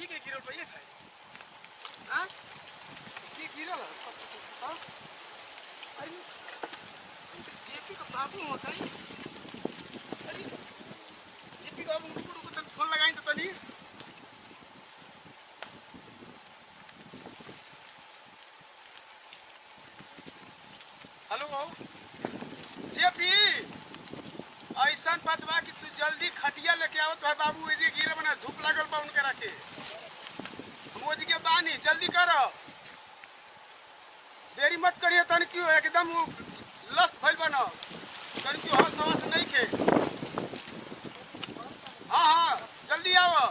की के गिरल पे ये खाए हां की गिरल हां अरे जेपी का बाबू होता है अरे जेपी का बाबू को तन फोन लगाई तो तनी हेलो जेपी ऐसा बात बा कि तू जल्दी खटिया लेके आओ तो बाबू ये गिरे बना धूप लागल बा उनके रखे हम ओजी के बानी जल्दी करो देरी मत करिए तन क्यों एकदम लस फैल बनो तन क्यों हो सवास नहीं के हां जल्दी आओ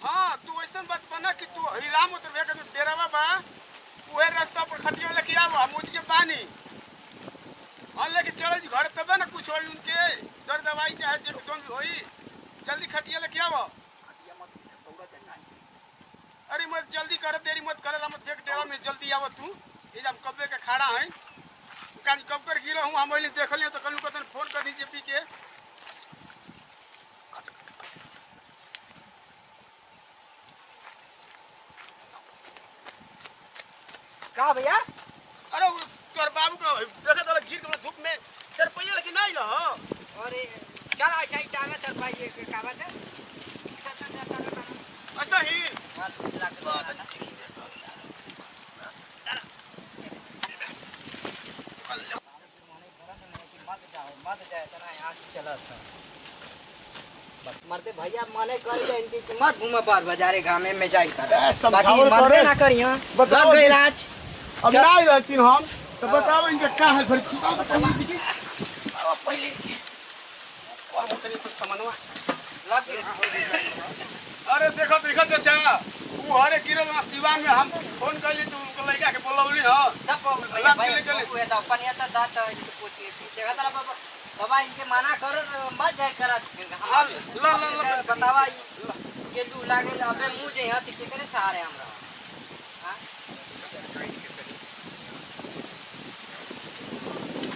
हां तू ऐसा बात बना कि तू हिराम उतर के तो डेरावा बा उहे रास्ता पर खटिया लेके आओ हम ओजी के बानी हाँ लेके चलो जी घर तब ना कुछ और उनके दर दवाई चाहे जो भी होई जल्दी खटिया लेके आओ अरे मत जल्दी कर देरी मत कर मत देख डेरा में जल्दी आओ तू ये जब कब्बे के खड़ा है काज कब कर गिरा हूं हम देख लियो तो कल को तन फोन कर दीजिए पी के का भैया अरे तोर बाबू का देखा तो गिर के धूप में सर पहिया लेकिन नहीं ना अरे चल ऐसा ही टांगा सर भाई ये का बात है ऐसा ही मरते भैया मने कर ले इनकी मत घूम बार बाजारे गामे में जाई कर बाकी मरते ना करियो बताओ गई आज अब नहीं रहती हम तो बताओ इनका क्या है फिर पहले और तनी कुछ समझवा लग अरे देखो देखो चाचा वो हरे गिरल ना सिवान में हम फोन करली तो उनको लड़का के बोलौली हां दपो भैया भाई वो है तो पनिया तो दात पूछिए जगह तरह बाबा बाबा इनके माना करो मत जाए करा ला बतावा ये लू लागे अबे मुंह जे हाथ के करे सहारे हमरा हां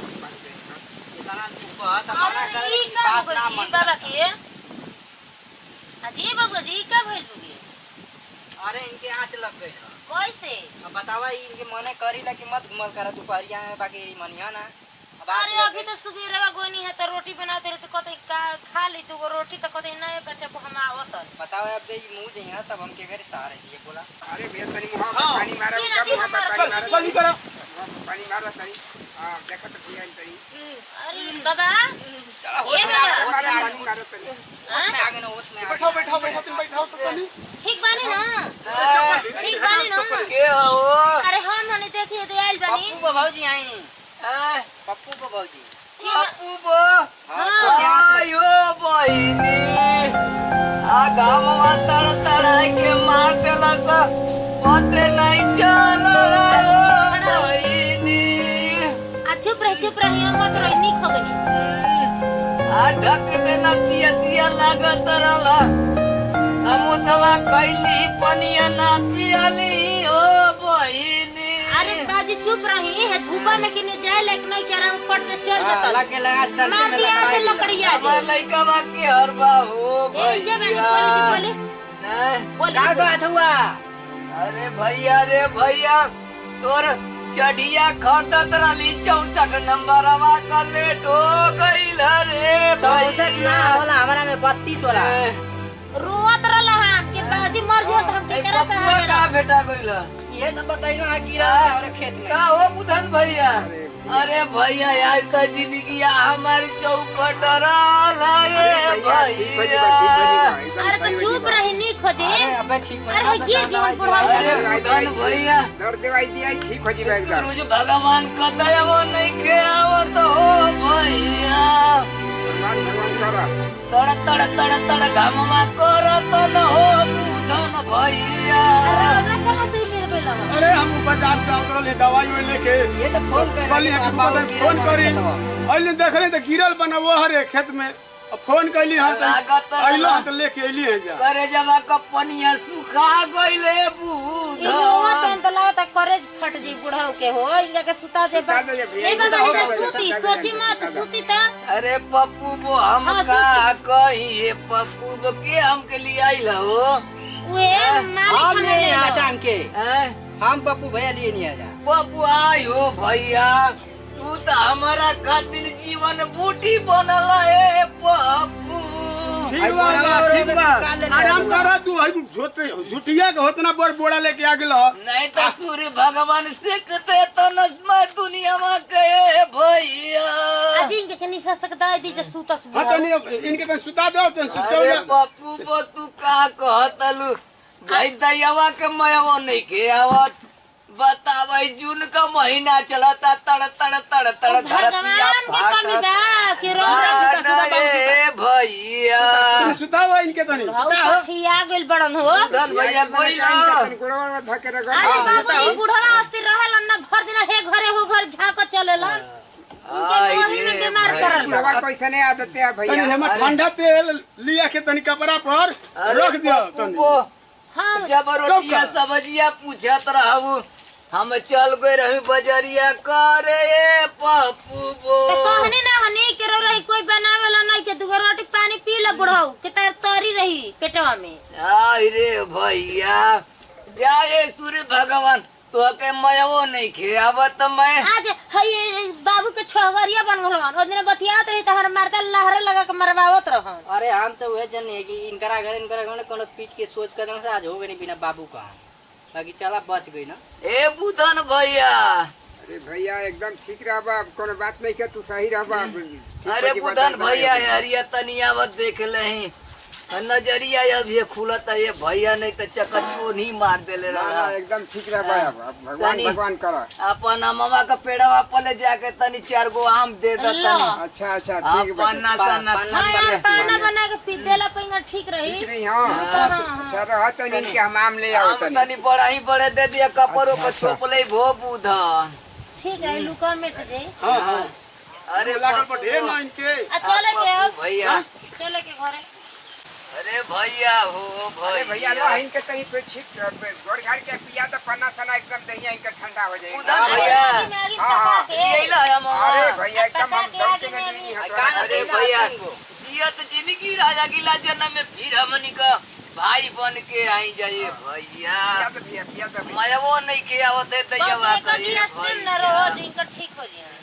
इतना ऊपर त माना करे बात ना मन बाबा के अजी बाबू जी का भइल बुगे अरे इनके आंच लग गई कैसे अब बतावा इनके मने करीला कि मत घुमल करा दोपहरिया में बाकी मनिया ना अरे अभी तो सुबेरवा गोनी है तो रोटी बनाते रहे तो कतई खा ली तो वो रोटी तो कतई नहीं बच्चा को हम आवत बताओ अब ये मुंह जे है तब हम के घर सहारे ये बोला अरे भैया तनी मुहां में पानी मारा कब मुहां में पानी मारा जल्दी करो पानी मारा तनी हां देखो तो भैया तनी अरे बाबा होश में पानी मारा तनी उसमें आगे ना उसमें बैठो बैठो बैठो तुम बैठो तो तनी ठीक बानी ना ठीक बानी ना के हो अरे हम हने देखिए दे आइल बानी पप्पू बाबूजी आई पप्पू बाबूजी पप्पू बो आयो बहिनी आ गामवा तड़ तड़ के मार देला सा पते नहीं चल बहिनी आ चुप रही मत रही नी खो गई आ ढक देना पियसिया लागत रहला समोसवा कैली पनिया ना पियाली ओ बहिनी अरे बाजी चुप रही है धूपा में किने जाए लायक नहीं क्या रंग पड़ के चल जाता लगे लास्ट टाइम मार दिया से लकड़िया हमार लइका बा के हरबा हो ए जे मैंने बोले बोले का बात हुआ अरे भैया रे भैया तोर चढ़िया खरदत रहली 64 नंबरवा का लेट हो गइल रे 64 ना होला हमरा में 32 होला रोवत रहला हम के बाजी मर जाए तो हम के करा सहारे का बेटा गइल ये तो बताइनो आ गिरा और खेत में का हो बुधन भैया अरे भैया यार का जिंदगी हमारी चौपट रे भैया अरे तो चुप रही नी खोजे अबे ठीक अरे ये जीवन बुढ़ा अरे बुधन भैया दर्द दवाई दिया ठीक हो जीवे का सूरज भगवान का दया वो नहीं के आवत हो भैया भगवान करा तड़ तड़ तड़ तड़ घामवा करत न हो बुधन भैया अरे कहां से मिल गइल अरे हम बाजार से उतरले दवाई में लेके ये तो फोन कर कल है फोन करी अइले देखले तो गिरल बना वो हरे खेत में फोन कैली हां तो अइलो तो लेके अइली है जा करे जमा का पनिया सुखा गइले बुध इनो तन तो लागत करे फट जी बुढ़ाऊ के हो इनका के सुता दे सुता दे भैया, ए बाबा सुता इधर दे, सूती सुता दे, सोची सुता मत दे। सूती त अरे पप्पू वो हम हाँ, का कही पप्पू वो के हमके लिए आइल हो वे मालिक हम खाना ले ले यहाँ लो। टांग के हैं? हम पप्पू भैया लिए नहीं आजा पप्पू आई हो भैया तू तो हमारा खातिर जीवन बूटी बनल है पप्पू ठीक बा ठीक बा आराम कर तू झुटिया के होतना बड़ बोड़ा लेके आ गेल नहीं तो सूर्य भगवान सिखते तो नस्मा दुनिया में गए भैया आज इनके कनी ससक दाई दी जे सूतस हाँ बुढ़ाऊ तनी इनके पे सुता दो तनी सुतो अरे पप्पू वो तू का कहतलू भाई दैयावा के मयवा नहीं के आवत बतावाई जून का महीना चलता तड़ तड़ तड़ तड़ धरतिया भगवान के कमी बा के रोम ए भैया तनी सुताओ इनके तनी आ गेल बड़न हो धन भैया कोई गोड़वा धके रगड़ अरे बाबू ई बुढ़वा अस्थिर रहल ना भर दिन हे घरे हो घर झाको चलेला इनके वही में बीमार करल गोड़वा कैसे नहीं आदत है तनी भैया हम ठंडा तेल लिया के तनी कपड़ा पर रख दियो तनी हां जब रोटिया सब्जिया पूछत रहू हम चल गए रही बजरिया करे पप्पू बो तो कहनी ना हनी के रही कोई बनावेला नहीं के दुगो रोटी पानी पी ले बुढ़ाऊ के तरी रही पेटवा में आई रे भैया जाए सूर्य भगवान तो के मयवो नहीं खेआवत मैं आज हई बाबू के छोहरिया बन गलवन ओ दिन बतियात रही त हर मारता लहरे लगा के मरवावत रहन अरे हम तो वह जन कि इनकरा घर कोनो पीट के सोच कर से आज हो गई बिना बाबू का बाकी चला बच गई ना ए बुधन भैया अरे भैया एकदम ठीक रहबा कोनो बात नहीं के तू सही रहबा अरे बुधन भैया हरिया तनियावत देख लही नजरिया अब ये खुलता ये भैया नहीं तो चकचो नहीं मार देले रहा एकदम ठीक रहबा भगवान भगवान कर अपन ममा का पेड़वा पले जाके तनी 4 गो आम दे दे तनी अच्छा अच्छा ठीक बा अपन नसा हां पाना बना के पी देला पेंगा ठीक रही ठीक रही हां अच्छा रह तनी के हम आम ले आओ तनी तनी बड़ा ही बड़े दे दिया कपड़ों को छोप ले भो बुधन ठीक है लुका मिट जाई हां हां अरे लागल पर ढेर ना इनके आ चले के अब भैया चले के घरे अरे भैया हो अरे भैया लो भैया इनके तनी पे ठीक गोर घर के पिया तो पन्ना सना एकदम दहिया इनका ठंडा हो जाएगा उधर भैया हाँ, यही ला हम अरे भैया एकदम हम दम के नहीं अरे भैया जियत जिंदगी राजा गिला जन्म में फिर हमनी का भाई बन के आई जाइए भैया पिया तो मैं वो नहीं के आवत है बस दैया बात एक गिलास तेल न रहो जिनका ठीक हो जाए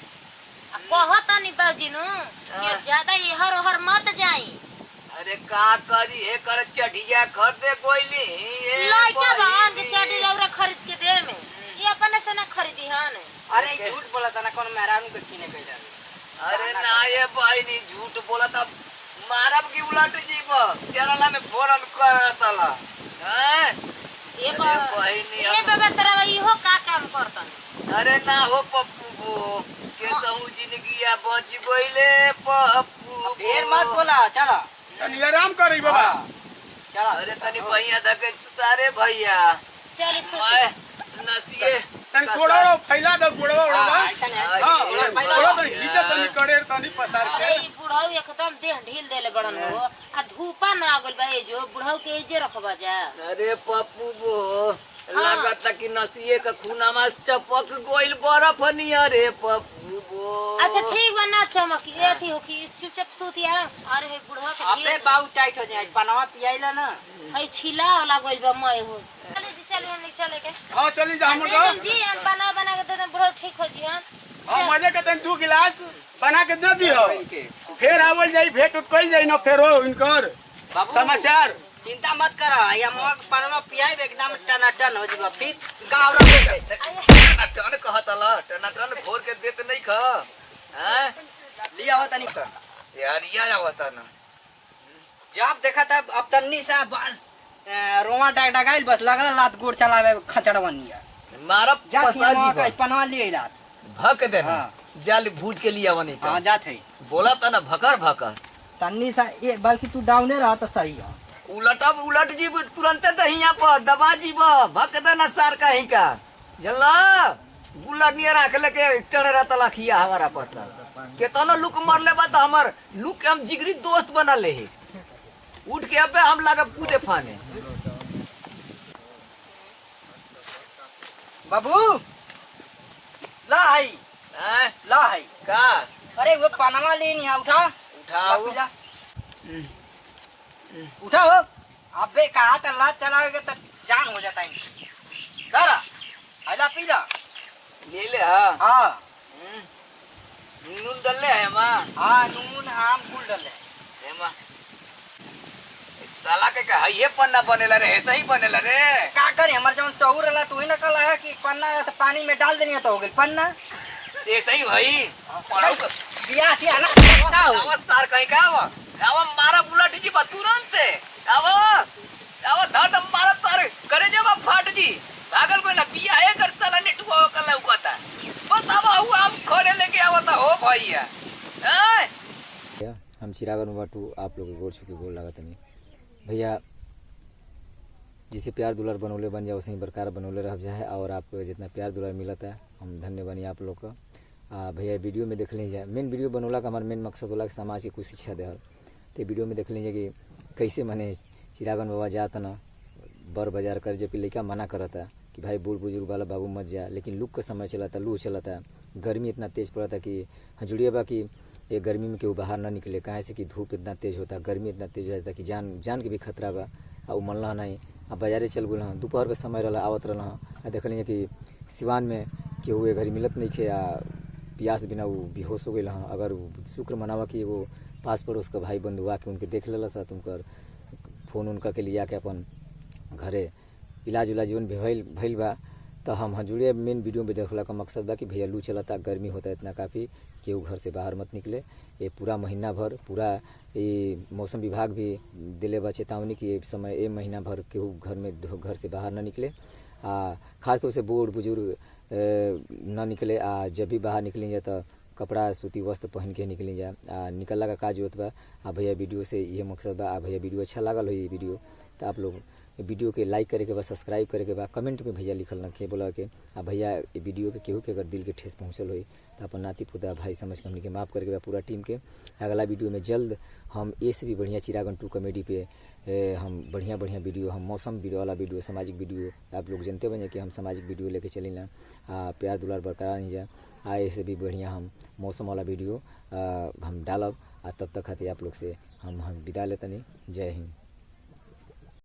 आ कहता नहीं बाजी नु कि ज्यादा इहर ओहर मत जाई अरे का करी है कर चढ़िया खरीदे कोइली लइका भान के चढ़ी लौरा खरीद के दे में ये अपने से ना खरीदी हन अरे झूठ बोला था ना कौन मेहरानू के किने गइला अरे ना ये भाई नहीं झूठ बोला था मारब की उलट जीव केरला में फोरन करतला हैं ये बहिनी बाबा तेरा इहो का काम करतन अरे ना हो पप्पू बो के सहू जिंदगी बच गइले पप्पू ढेर मत बोला चला तनी आराम करी बाबा चला अरे तनी भैया धके सुतारे भैया चल मैं नसिए तनी कोड़ो फैला दो कोड़वा उड़वा ऐसा नहीं हां कोड़ो तनी खींचा तनी करे तनी पसार के अरे बुढ़ाऊ एकदम देह ढील देले बड़न हो आ धूपा ना आगल बा जो बुढ़ाऊ के जे रखबा जा अरे पप्पू बो लगता कि नसिए का खूना में चपक गोइल बर्फ नियर रे पप्पू बो अच्छा ठीक बा ना चमक एथी हो कि चुपचाप सूतिया अरे हे बुढ़वा के अबे बाऊ टाइट हो जाए पनावा पियाइला ना हई छिला वाला गोइल बा मय हो चले जी चले हम चले के हां चली जा हम मैडम जी हम बना के दे दे बुढ़ाऊ ठीक हो जी हां मजे के तनी 2 गिलास बना के दे दियो फिर आवल जाई भेट उठ कइल जाई न फेर हो इनकर समाचार चिंता मत कर या मोर पनावा पियाई एकदम टनाटन हो जीवा फिर गाँव रह टन कहतला टन भोर के देत नहीं ख हैं लिया हो तनी का यार या आवता ना जब देखा था अब तन्नी सा बस रोमा डगडगाइल बस लगला लात गोड़ चलावे खचड़वनिया मारब जा पसाजी का पनवा लिए रात भक देना हाँ। जाल भूज के लिया वनी हां जात है बोला था ना भकर भकर तन्नी सा ये बल्कि तू डाउने रहा तो सही है उलटब उलट जीव तुरंत दहिया पर दबा जीव भक देना सार का ही का जल्ला गुल्ला नियर आके लेके चढ़ रहता लखिया हमारा पड़ता केतना लुक मरले बा त हमर लुक के हम जिगरी दोस्त बना ले उठ के अबे हम लगा कूदे फाने बाबू लाई लाई का अरे वो पनामा ले नहीं उठा उठाओ जा उठाओ अबे कहा तो लात चलाओगे तो जान हो जाता है करा आइला पीला ले ले हाँ हाँ नून डाल ले है माँ हाँ नून आम गुड़ डाले एमा साला के का ये पन्ना बनेला रे ऐसा ही बनेला रे का करे हमारे जवन शहूर रहा तू ही ना कल है कि पन्ना तो पानी में डाल देनी तो हो गई पन्ना ऐसा ही भाई पढ़ाओ का बिया से आना आवा सार कहीं का आवा मारा बुलाटी जी बा तुरंत आवा धड़ मारा सार करे जब फाट जी भागल कोई ना बिया है कर साला नेटुआ कर लौकाता बतावा हुआ हम खड़े लेके आवता हो भैया हैं हम चिराग बाटू आप लोग गोर छुके गोर लागत नहीं भैया जिसे प्यार दुलार बनौले बन जाए वैसे बरकरार बनौले रह जाए और आपको जितना प्यार दुलार मिलता है हम धन्य बनी आप लोग का भैया वीडियो में देख लीजिए मेन वीडियो बनौला का हमारा मेन मकसद होला कि समाज की कुछ शिक्षा दे तो वीडियो में देख लीजिए कि कैसे मने चिरागन बाबा जाता ना बर बाजार कर जब लड़का मना करता कि भाई बूढ़ बुजुर्ग वाला बाबू मत जा लेकिन लू का समय चलाता लू चलाता गर्मी इतना तेज पड़ा था कि हजूड़िया बा कि ये गर्मी में केहू बाहर ना निकले कहाँ से कि धूप इतना तेज होता गर्मी इतना तेज हो जाता कि जान के भी खतरा बा आ मनल नहीं अब बाजारे चल गल हाँ दोपहर के समय रहा आवत रहा हाँ देख लीजिए कि सिवान में केहू ये घड़ी मिलत नहीं खे प्यास बिना वो बेहोश हो गई हाँ अगर शुक्र मनावा कि वो पास पड़ोस का भाई बंधु आके उनके देख लेला सा तुमकर फोन उनका के लिया के अपन घरे इलाज उलाज जीवन भइल बा तो हम हजूड़े मेन वीडियो में देखला का मकसद बा कि भैया लू चलाता गर्मी होता है इतना काफ़ी केहू घर से बाहर मत निकले ये पूरा महीना भर पूरा ये मौसम विभाग भी दिले बा चेतावनी कि ये समय ये महीना भर केहू घर से बाहर न निकले खास तौर से बूढ़ बुजुर्ग न निकले जब भी बाहर निकली जाए तो कपड़ा सूती वस्त्र पहन के निकली जाए निकलला का काज होत बा भैया वीडियो से ये मकसद बा भैया वीडियो अच्छा लागल हो ये वीडियो तो आप लोग वीडियो के लाइक करे के बाद सब्सक्राइब करे के बाद कमेंट में भैया लिखल रखे बोला के भैया ये वीडियो के केहू के अगर दिल के ठेस पहुँचल हो तो अपन नाती पुता भाई समझ के हमने के माफ़ करे के बाद पूरा टीम के अगला वीडियो में जल्द हम ये से भी बढ़िया चिरागन 2 कॉमेडी पे हम बढ़िया वीडियो हम मौसम वीडियो वाला वीडियो सामाजिक वीडियो आप लोग जानते बने कि हम सामाजिक वीडियो लेके चले ना प्यार दुलार बरकरार नहीं जाए ऐसे भी बढ़िया हम मौसम वाला वीडियो हम डालब तब तक खाते आप लोग से हम विदा लेते नहीं। जय हिंद।